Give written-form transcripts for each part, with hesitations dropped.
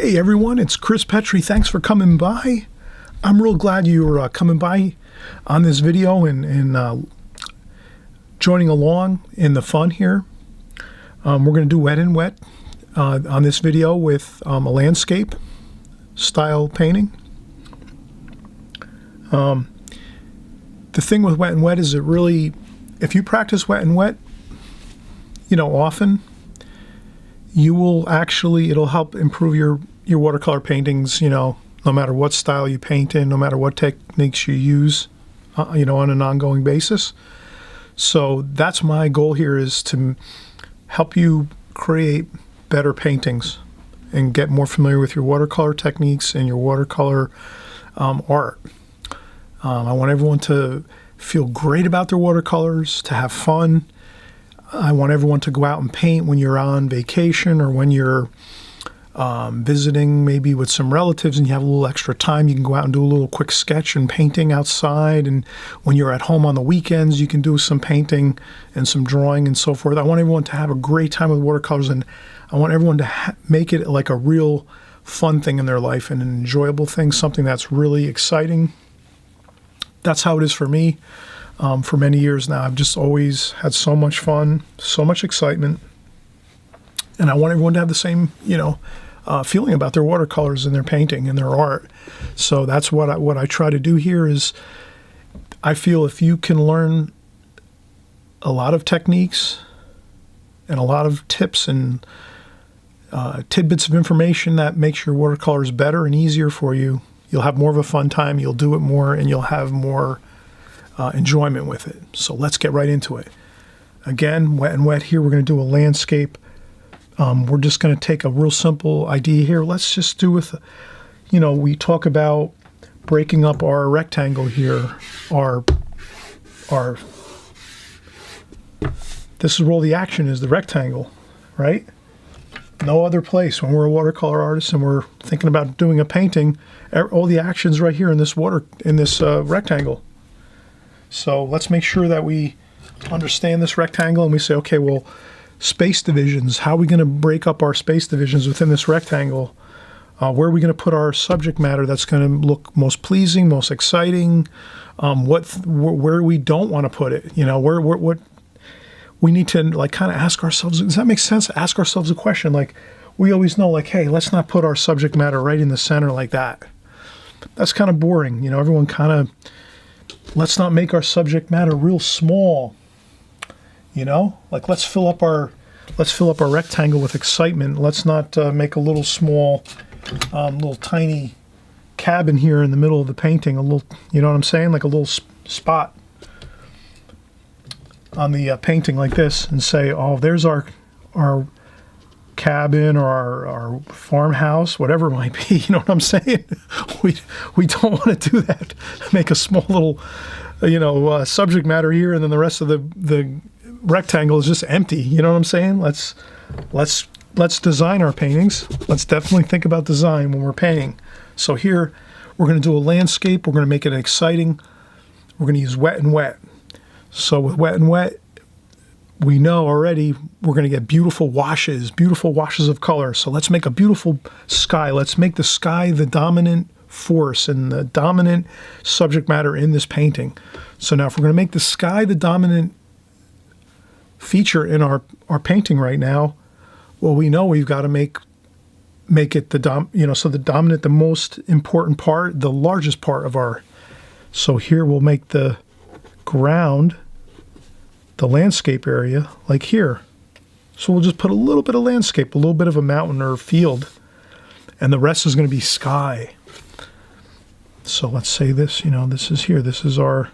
Hey everyone, it's Chris Petri. Thanks for coming by. I'm real glad you're coming by on this video and joining along in the fun here. We're going to do wet and wet on this video with a landscape style painting. The thing with wet and wet is it really, if you practice wet and wet, often, you will actually, it'll help improve your watercolor paintings, no matter what style you paint in, no matter what techniques you use, on an ongoing basis. So that's my goal here, is to help you create better paintings and get more familiar with your watercolor techniques and your watercolor art. I want everyone to feel great about their watercolors, to have fun. I want everyone to go out and paint when you're on vacation or when you're visiting maybe with some relatives and you have a little extra time. You can go out and do a little quick sketch and painting outside. And when you're at home on the weekends, you can do some painting and some drawing and so forth. I want everyone to have a great time with watercolors, and I want everyone to make it like a real fun thing in their life and an enjoyable thing, something that's really exciting. That's how it is for me. For many years now, I've just always had so much fun, so much excitement, and I want everyone to have the same, feeling about their watercolors and their painting and their art. So that's what I try to do here. Is I feel if you can learn a lot of techniques and a lot of tips and tidbits of information that makes your watercolors better and easier for you, you'll have more of a fun time. You'll do it more, and you'll have more enjoyment with it. So let's get right into it. Again, wet and wet here. We're going to do a landscape. We're just going to take a real simple idea here. Let's just do with, we talk about breaking up our rectangle here. This is where all the action is, the rectangle, right? No other place. When we're a watercolor artist and we're thinking about doing a painting, all the action's right here in this rectangle. So let's make sure that we understand this rectangle and we say, okay, well, space divisions, how are we going to break up our space divisions within this rectangle? Where are we going to put our subject matter that's going to look most pleasing, most exciting? Where we don't want to put it, what we need to kind of ask ourselves, does that make sense? Ask ourselves a question. Like, we always know, hey, let's not put our subject matter right in the center like that. That's kind of boring. Everyone kind of, let's not make our subject matter real small. Let's fill up our rectangle with excitement. Let's not make a little small, little tiny cabin here in the middle of the painting. A little, you know what I'm saying? Like a little spot on the painting like this, and say, oh, there's our cabin or our farmhouse, whatever it might be. You know what I'm saying? We don't want to do that. Make a small little, subject matter here, and then the rest of the rectangle is just empty. You know what I'm saying? Let's design our paintings. Let's definitely think about design when we're painting. So here we're going to do a landscape. We're going to make it exciting. We're going to use wet and wet. So with wet and wet, we know already we're going to get beautiful washes of color. So let's make a beautiful sky. Let's make the sky the dominant force and the dominant subject matter in this painting. So now if we're going to make the sky the dominant feature in our painting right now, well, we know we've got to make it the dominant, the most important part, the largest part of our. So here we'll make the ground, the landscape area, like here. So we'll just put a little bit of landscape, a little bit of a mountain or a field, and the rest is going to be sky. So let's say this, this is here. This is our,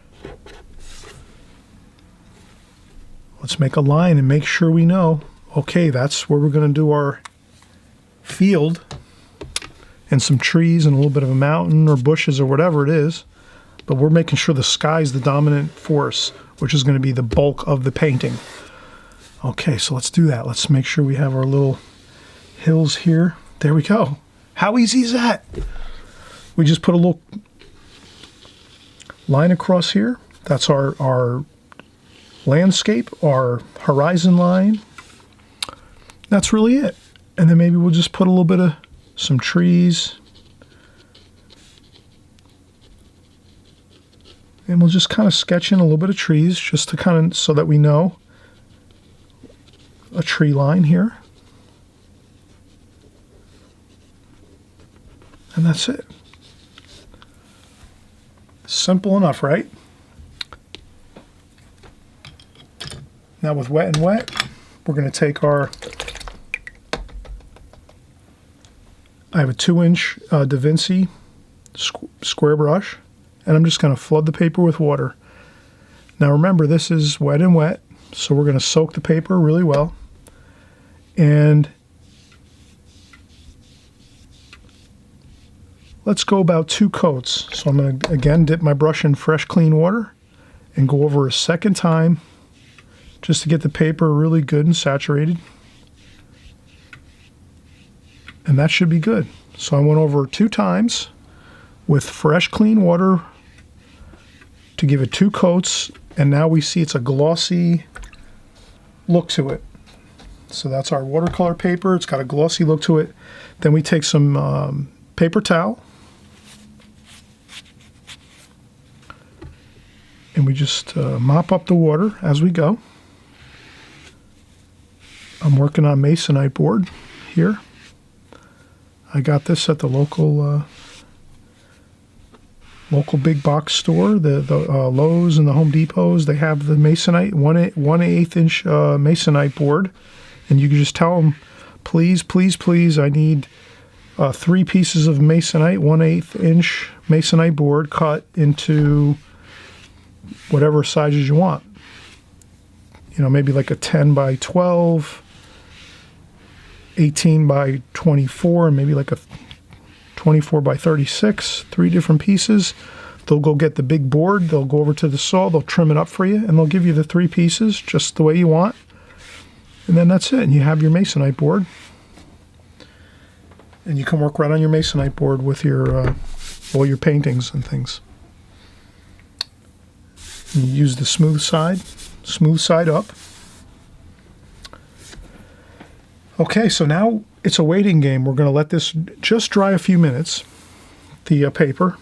let's make a line and make sure we know, okay, that's where we're going to do our field and some trees and a little bit of a mountain or bushes or whatever it is. But we're making sure the sky is the dominant force, which is going to be the bulk of the painting. Okay, so let's do that. Let's make sure we have our little hills here. There we go. How easy is that? We just put a little line across here. That's our landscape, our horizon line. That's really it. And then maybe we'll just put a little bit of some trees. And we'll just kind of sketch in a little bit of trees just to kind of, so that we know a tree line here. And that's it. Simple enough, right? Now with wet and wet, we're going to take our, I have a 2-inch Da Vinci square brush, and I'm just going to flood the paper with water. Now remember, this is wet and wet, so we're going to soak the paper really well. And let's go about 2 coats. So I'm going to, again, dip my brush in fresh, clean water and go over a second time just to get the paper really good and saturated. And that should be good. So I went over 2 times with fresh, clean water to give it 2 coats, and now we see it's a glossy look to it. So that's our watercolor paper. It's got a glossy look to it. Then we take some paper towel, and we just mop up the water as we go. I'm working on masonite board here. I got this at the local big box store, the Lowe's and the Home Depots. They have the masonite, 1/8 inch masonite board, and you can just tell them, please, please, please, I need 3 pieces of masonite, 1/8 inch masonite board cut into whatever sizes you want. You know, maybe like a 10 by 12, 18 by 24, and maybe like a 24 by 36, 3 different pieces. They'll go get the big board, they'll go over to the saw, they'll trim it up for you, and they'll give you the 3 pieces just the way you want. And then that's it, and you have your masonite board. And you can work right on your masonite board with your all your paintings and things. And you use the smooth side up. Okay, so now it's a waiting game. We're going to let this just dry a few minutes, the paper.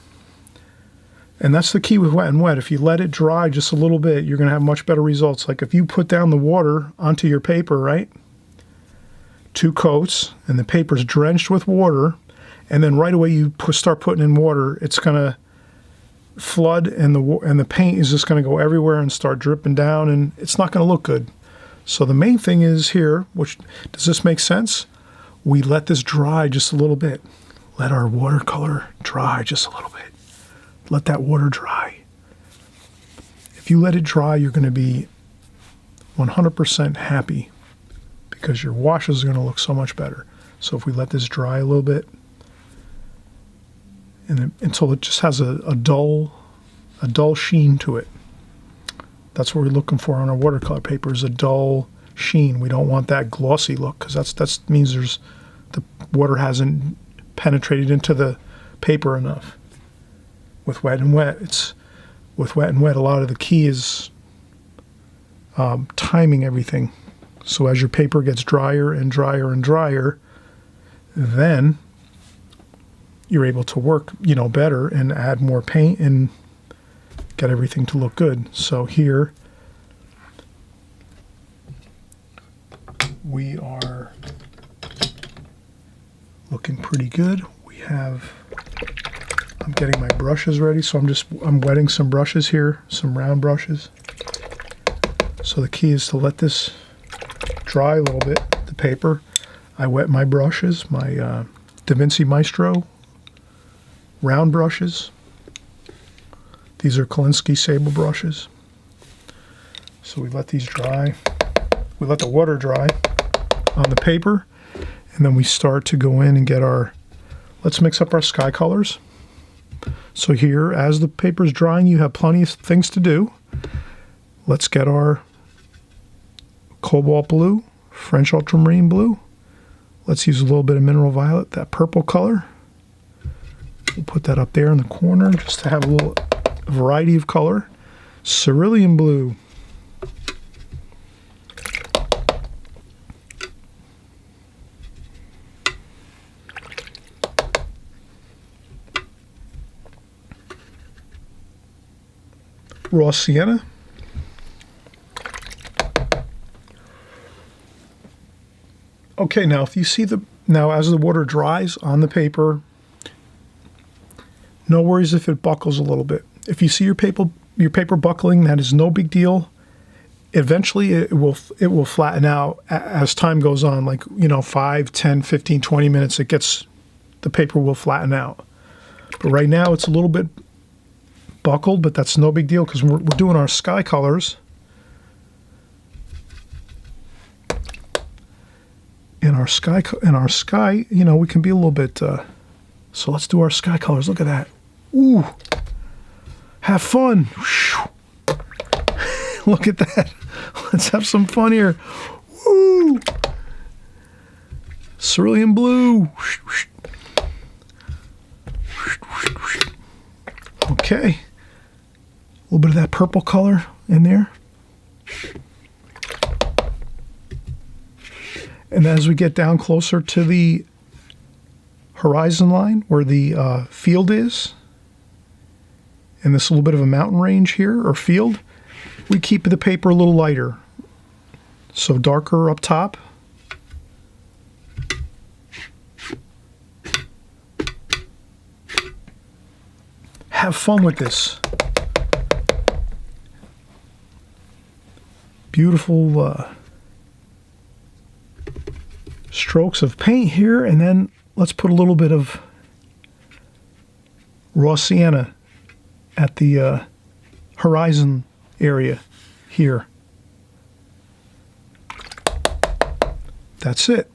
And that's the key with wet and wet. If you let it dry just a little bit, you're going to have much better results. Like if you put down the water onto your paper, right? 2 coats, and the paper's drenched with water, and then right away you start putting in water, it's going to flood, and the paint is just going to go everywhere and start dripping down, and it's not going to look good. So the main thing is here, which, does this make sense? We let this dry just a little bit. Let our watercolor dry just a little bit. Let that water dry. If you let it dry, you're going to be 100% happy because your washes are going to look so much better. So if we let this dry a little bit, and until it just has a dull sheen to it. That's what we're looking for on our watercolor paper, is a dull sheen. We don't want that glossy look, because that means the water hasn't penetrated into the paper enough. With wet and wet, a lot of the key is timing everything. So as your paper gets drier and drier and drier, then you're able to work, better and add more paint and get everything to look good. So here we are looking pretty good. I'm getting my brushes ready, so I'm wetting some brushes here, some round brushes. So the key is to let this dry a little bit, the paper. I wet my brushes, my Da Vinci Maestro round brushes. These are Kolinsky Sable brushes. So we let these dry. We let the water dry on the paper, and then we start to go in and get let's mix up our sky colors. So here, as the paper's drying, you have plenty of things to do. Let's get our cobalt blue, French ultramarine blue. Let's use a little bit of mineral violet, that purple color. We'll put that up there in the corner just to have a little variety of color. Cerulean blue. raw sienna. Okay, now if you see now as the water dries on the paper, no worries if it buckles a little bit. If you see your paper buckling, that is no big deal. Eventually it will flatten out as time goes on, like, 5, 10, 15, 20 minutes, the paper will flatten out. But right now it's a little bit buckled, but that's no big deal because we're doing our sky colors. In our sky, we can be a little bit, so let's do our sky colors. Look at that. Ooh, have fun. Look at that. Let's have some fun here. Woo! Cerulean blue. Okay. A little bit of that purple color in there. And as we get down closer to the horizon line where the field is, and this little bit of a mountain range here, or field, we keep the paper a little lighter. So darker up top. Have fun with this. Beautiful strokes of paint here, and then let's put a little bit of raw sienna at the horizon area here. That's it.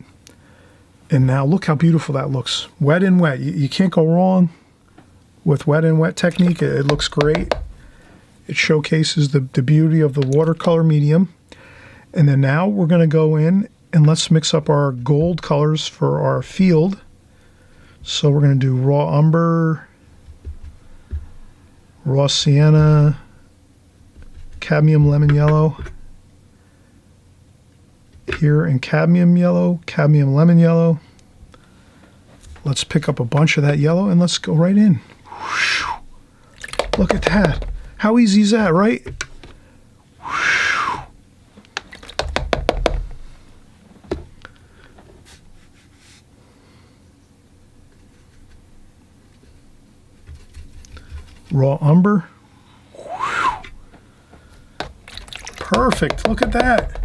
And now look how beautiful that looks. Wet and wet. You can't go wrong with wet and wet technique. It looks great. It showcases the beauty of the watercolor medium. And then now we're going to go in and let's mix up our gold colors for our field. So we're going to do raw umber, raw sienna, cadmium lemon yellow here, and cadmium yellow, cadmium lemon yellow. Let's pick up a bunch of that yellow and let's go right in. Look at that. How easy is that, right? Raw umber. Perfect. Look at that.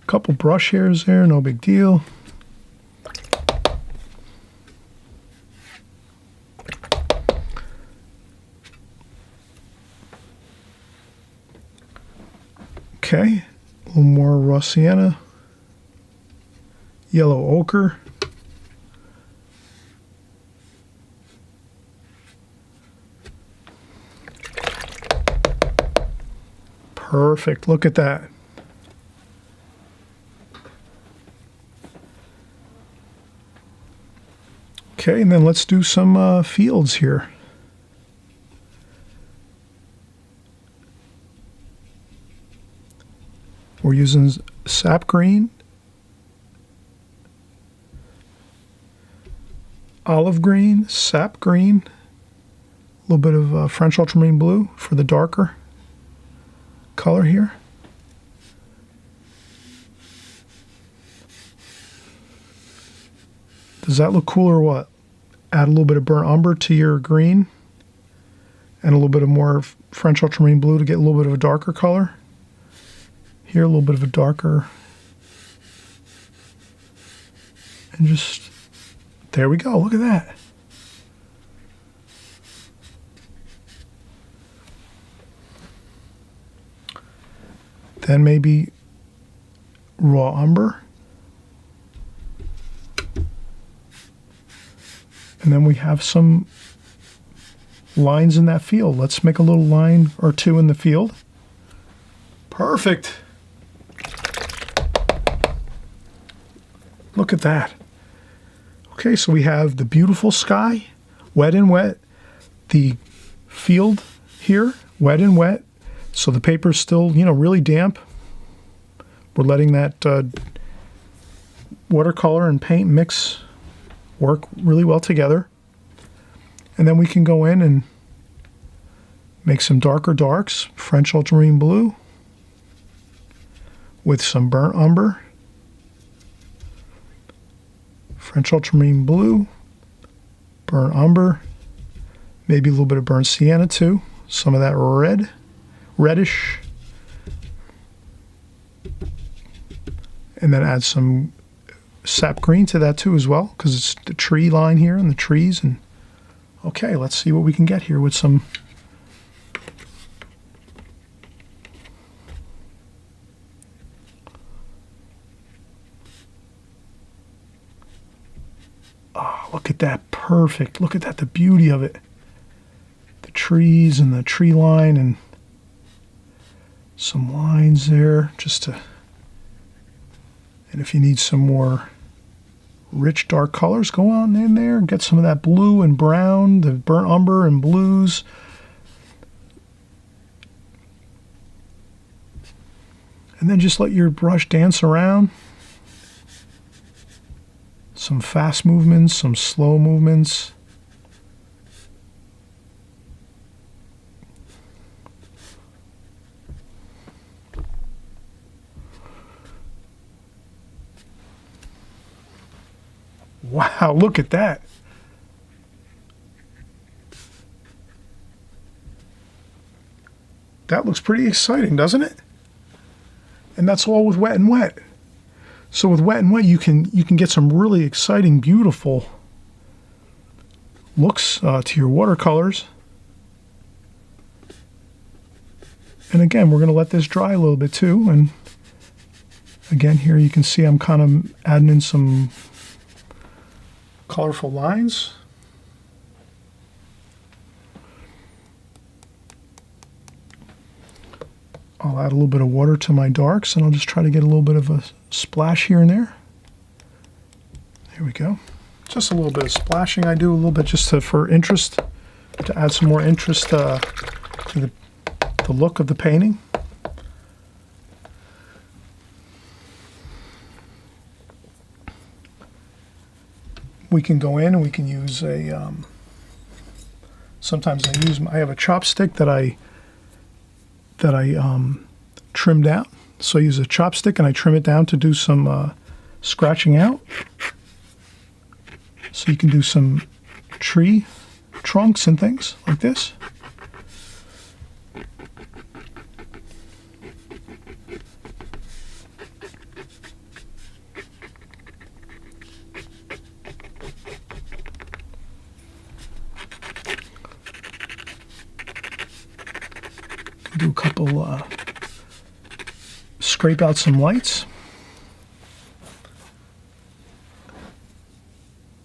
Couple brush hairs there, no big deal. Okay, a little more raw sienna, yellow ochre. Perfect, look at that. Okay, and then let's do some fields here. We're using sap green, olive green, sap green, a little bit of French ultramarine blue for the darker color here. Does that look cool or what? Add a little bit of burnt umber to your green and a little bit of more French ultramarine blue to get a little bit of a darker color. Here, a little bit of a darker. And just, there we go, look at that. Then maybe raw umber. And then we have some lines in that field. Let's make a little line or two in the field. Perfect. Look at that. Okay, so we have the beautiful sky, wet and wet. The field here, wet and wet. So the paper's still, really damp. We're letting that watercolor and paint mix work really well together. And then we can go in and make some darker darks, French ultramarine blue with some burnt umber, French ultramarine blue, burnt umber, maybe a little bit of burnt sienna too, some of that reddish, and then add some sap green to that too as well, because it's the tree line here and the trees. And okay, let's see what we can get here with some look at that, perfect. Look at that, the beauty of it. The trees and the tree line and some lines there just to, and if you need some more rich dark colors, go on in there and get some of that blue and brown, the burnt umber and blues. And then just let your brush dance around. Some fast movements, some slow movements. Wow, look at that. That looks pretty exciting, doesn't it? And that's all with wet and wet. So with wet and wet, you can get some really exciting, beautiful looks to your watercolors. And again, we're going to let this dry a little bit too. And again, here you can see I'm kind of adding in some colorful lines. I'll add a little bit of water to my darks, and I'll just try to get a little bit of a splash here and there. There we go. Just a little bit of splashing I do, a little bit just for interest, to add some more interest to the look of the painting. We can go in and we can use a, sometimes I have a chopstick that I trimmed out. So I use a chopstick and I trim it down to do some scratching out. So you can do some tree trunks and things like this. Do a couple, scrape out some lights.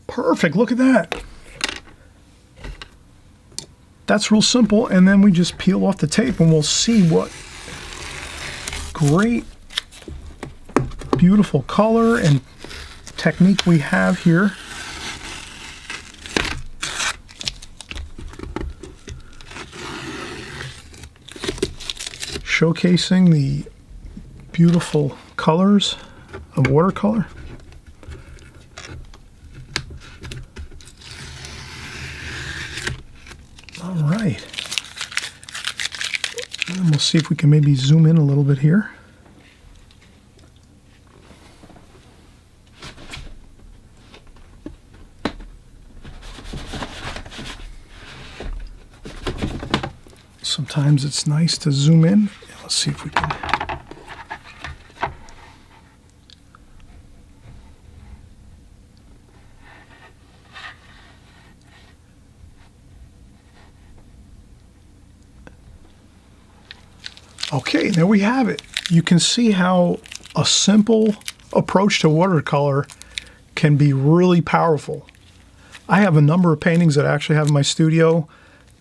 Perfect, look at that. That's real simple, and then we just peel off the tape and we'll see what great, beautiful color and technique we have here. Showcasing the beautiful colors of watercolor. All right. And we'll see if we can maybe zoom in a little bit here. Sometimes it's nice to zoom in. Let's see if we can. Okay, there we have it. You can see how a simple approach to watercolor can be really powerful. I have a number of paintings that I actually have in my studio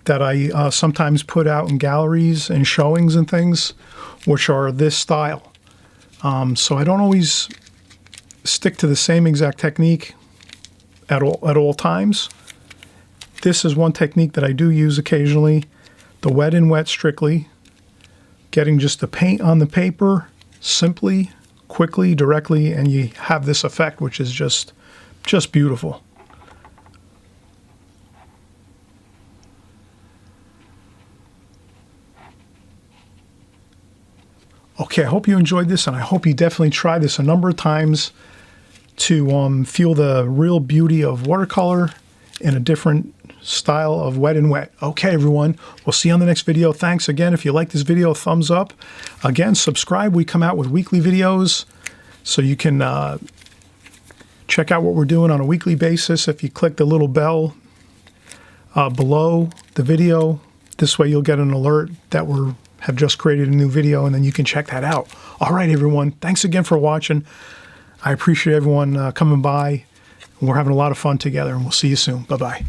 that I sometimes put out in galleries and showings and things, which are this style. So I don't always stick to the same exact technique at all times. This is one technique that I do use occasionally, the wet and wet strictly, getting just the paint on the paper simply, quickly, directly, and you have this effect, which is just beautiful. Okay, I hope you enjoyed this, and I hope you definitely try this a number of times to feel the real beauty of watercolor in a different style of wet and wet. Okay, everyone, we'll see you on the next video. Thanks again. If you like this video, thumbs up. Again, subscribe. We come out with weekly videos, so you can check out what we're doing on a weekly basis. If you click the little bell below the video, this way you'll get an alert that we have just created a new video, and then you can check that out. All right, everyone, thanks again for watching. I appreciate everyone coming by. We're having a lot of fun together, and we'll see you soon. Bye-bye.